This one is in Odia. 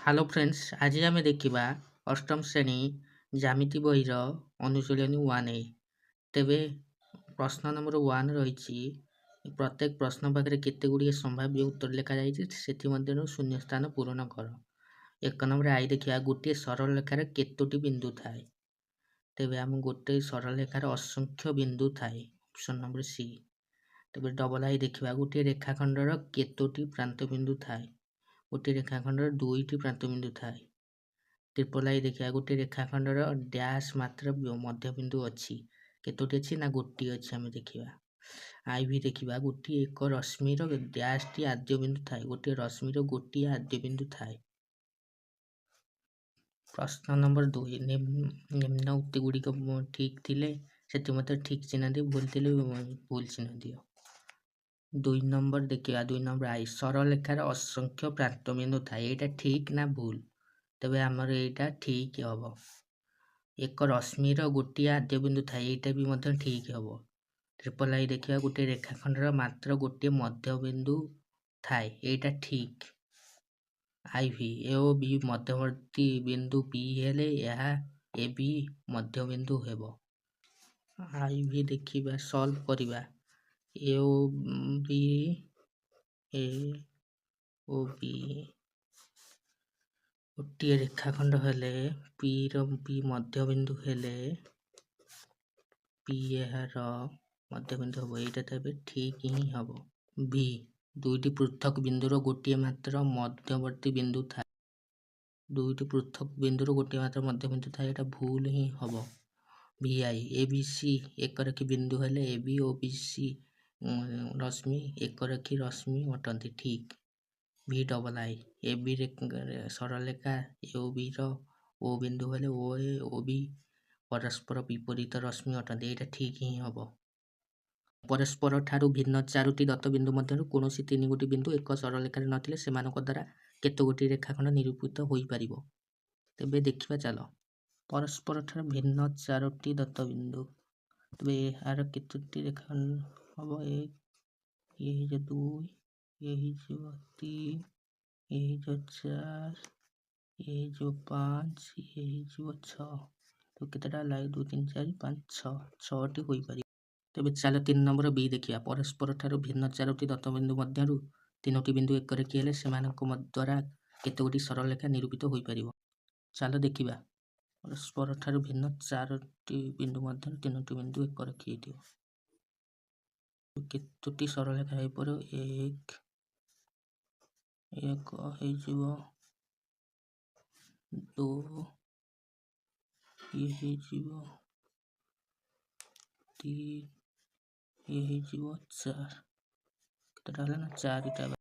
ହ୍ୟାଲୋ ଫ୍ରେଣ୍ଡସ୍, ଆଜି ଆମେ ଦେଖିବା ଅଷ୍ଟମ ଶ୍ରେଣୀ ଜ୍ୟାମିତି ବହିର ଅନୁଶୀଳନୀ 1A। ତେବେ ପ୍ରଶ୍ନ ନମ୍ବର 1 ରହିଛି, ପ୍ରତ୍ୟେକ ପ୍ରଶ୍ନ ପାଖରେ କେତେ ଗୁଡ଼ିଏ ସମ୍ଭାବ୍ୟ ଉତ୍ତର ଲେଖାଯାଇଛି, ସେଥିମଧ୍ୟରୁ ଶୂନ୍ୟ ସ୍ଥାନ ପୂରଣ କର। 1 ନମ୍ବର ଆଇ ଦେଖିବା, ଗୋଟିଏ ସରଳ ରେଖାରେ କେତୋଟି ବିନ୍ଦୁ ଥାଏ? ତେବେ ଆମ ଗୋଟେ ସରଳ ରେଖାରେ ଅସଂଖ୍ୟ ବିନ୍ଦୁ ଥାଏ, ଅପସନ୍ ନମ୍ବର ସି। ତେବେ ଡବଲ ଆଇ ଦେଖିବା, ଗୋଟିଏ ରେଖାଖଣ୍ଡର କେତୋଟି ପ୍ରାନ୍ତ ବିନ୍ଦୁ ଥାଏ? ଗୋଟିଏ ରେଖାଖଣ୍ଡର 2ଟି ପ୍ରାନ୍ତବିନ୍ଦୁ ଥାଏ। ଟ୍ରିପଲ ଆଇ ଦେଖିବା, ଗୋଟିଏ ରେଖାଖଣ୍ଡର ଡ୍ୟାସ୍ ମାତ୍ର ମଧ୍ୟବିନ୍ଦୁ ଅଛି। କେତୋଟି ଅଛି? ନା ଗୋଟିଏ ଅଛି। ଆମେ ଦେଖିବା। ଆଇ ଭି ଦେଖିବା, ଗୋଟିଏ ଏକ ରଶ୍ମିର ଡ୍ୟାସ୍ଟି ଆଦ୍ୟବିନ୍ଦୁ ଥାଏ। ଗୋଟିଏ ରଶ୍ମିର ଗୋଟିଏ ଆଦ୍ୟବିନ୍ଦୁ ଥାଏ। ପ୍ରଶ୍ନ ନମ୍ବର 2, ନିମ୍ନ ଉକ୍ତି ଗୁଡ଼ିକ ଠିକ୍ ଥିଲେ ସେଥିମଧ୍ୟ ଠିକ୍ ଚିହ୍ନ ଦିଅ, ଭୁଲ ଥିଲେ ଭୁଲ ଚିହ୍ନ ଦିଅ। 2 ନମ୍ବର ଦେଖିବା, 2 ନମ୍ବର ଆଇ, ସରଳ ରେଖାରେ ଅସଂଖ୍ୟ ପ୍ରାନ୍ତବିନ୍ଦୁ ଥାଏ, ଏଇଟା ଠିକ୍ ନା ଭୁଲ? ତେବେ ଆମର ଏଇଟା ଠିକ୍ ହବ। ଏକ ରଶ୍ମିର ଗୋଟିଏ ଆଦ୍ୟବିନ୍ଦୁ ଥାଏ, ଏଇଟା ବି ମଧ୍ୟ ଠିକ୍ ହବ। ଟ୍ରିପଲ ଆଇ ଦେଖିବା, ଗୋଟିଏ ରେଖାଖଣ୍ଡର ମାତ୍ର ଗୋଟିଏ ମଧ୍ୟବିନ୍ଦୁ ଥାଏ, ଏଇଟା ଠିକ୍। ଆଇ ଭି, ଏ ଓ ବି ମଧ୍ୟବର୍ତ୍ତୀ ବିନ୍ଦୁ ପି ହେଲେ ଏହା ଏ ବି ମଧ୍ୟବିନ୍ଦୁ ହେବ। ଆଇ ଭି ଦେଖିବା, ସଲ୍ଭ କରିବା। ଏ ଓ ବି ଗୋଟିଏ ରେଖାଖଣ୍ଡ ହେଲେ ପି ମଧ୍ୟବିନ୍ଦୁ ହେଲେ ପି ଏହାର ମଧ୍ୟବିନ୍ଦୁ ହେବ, ଏଇଟା ତେବେ ଠିକ୍ ହିଁ ହେବ। ଭି, ଦୁଇଟି ପୃଥକ ବିନ୍ଦୁର ଗୋଟିଏ ମାତ୍ର ମଧ୍ୟବର୍ତ୍ତୀ ବିନ୍ଦୁ ଥାଏ। ଦୁଇଟି ପୃଥକ ବିନ୍ଦୁର ଗୋଟିଏ ମାତ୍ର ମଧ୍ୟବିନ୍ଦୁ ଥାଏ, ଏଇଟା ଭୁଲ ହିଁ ହେବ। V I, A B C ଏକରେଖୀ ବିନ୍ଦୁ ହେଲେ ଏ ବି ଓ ବି ସି ରଶ୍ମି ଏକରେଖୀ ରଶ୍ମି ଅଟନ୍ତି, ଠିକ୍। ଭି ଡବଲ ଆଇ, ଏ ବି ସରଳ ରେଖା ଏ ଓ ବି ର ଓ ବିନ୍ଦୁ ହେଲେ ଓ ଏ ଓ ବି ପରସ୍ପର ବିପରୀତ ରଶ୍ମି ଅଟନ୍ତି, ଏଇଟା ଠିକ୍ ହିଁ ହେବ। ପରସ୍ପର ଠାରୁ ଭିନ୍ନ ଚାରୋଟି ଦତ୍ତବିନ୍ଦୁ ମଧ୍ୟରୁ କୌଣସି 3 ଗୋଟି ବିନ୍ଦୁ ଏକ ସରଳ ରେଖାରେ ନଥିଲେ ସେମାନଙ୍କ ଦ୍ୱାରା କେତେ ଗୋଟି ରେଖାଖଣ୍ଡ ନିରୂପିତ ହୋଇପାରିବ? ତେବେ ଦେଖିବା ଚାଲ। ପରସ୍ପର ଠାରୁ ଭିନ୍ନ ଚାରୋଟି ଦତ୍ତବିନ୍ଦୁ, ତେବେ ଏହାର କେତୋଟି ରେଖାଖଣ୍ଡ ହବ? ଇଏ ହେଇଯିବ 2, ଇଏ ହେଇଯିବ 3, ଇଏ ହେଇଯିବ 4, ଇଏ ହେଇଯିବ 5, ଇଏ ହେଇଯିବ 6। ତ କେତେଟା ହେଲା? 2, 3, 4, 5, 6, 6ଟି ହୋଇପାରିବ। ତେବେ ଚାଲ 3 ନମ୍ବର ବି ଦେଖିବା, ପରସ୍ପର ଠାରୁ ଭିନ୍ନ ଚାରୋଟି ଦତ୍ତବିନ୍ଦୁ ମଧ୍ୟରୁ 3ଟି ବିନ୍ଦୁ ଏକରେଖୀ ହେଲେ ସେମାନଙ୍କ ଦ୍ୱାରା କେତେ ଗୋଟି ସରଳ ରେଖା ନିରୂପିତ ହୋଇପାରିବ? ଚାଲ ଦେଖିବା। ପରସ୍ପର ଠାରୁ ଭିନ୍ନ 4ଟି ବିନ୍ଦୁ ମଧ୍ୟରୁ 3ଟି ବିନ୍ଦୁ ଏକରେଖୀ ହେଇଥିବ, କେତୋଟି ସରଳ ରେଖା ହେଇପାରିବ? 1 ହେଇଯିବ 2, ଇଏ ହେଇଯିବ 3, ଇଏ ହେଇଯିବ 4। କେତେଟା ହେଲା? ନା 4ଟା।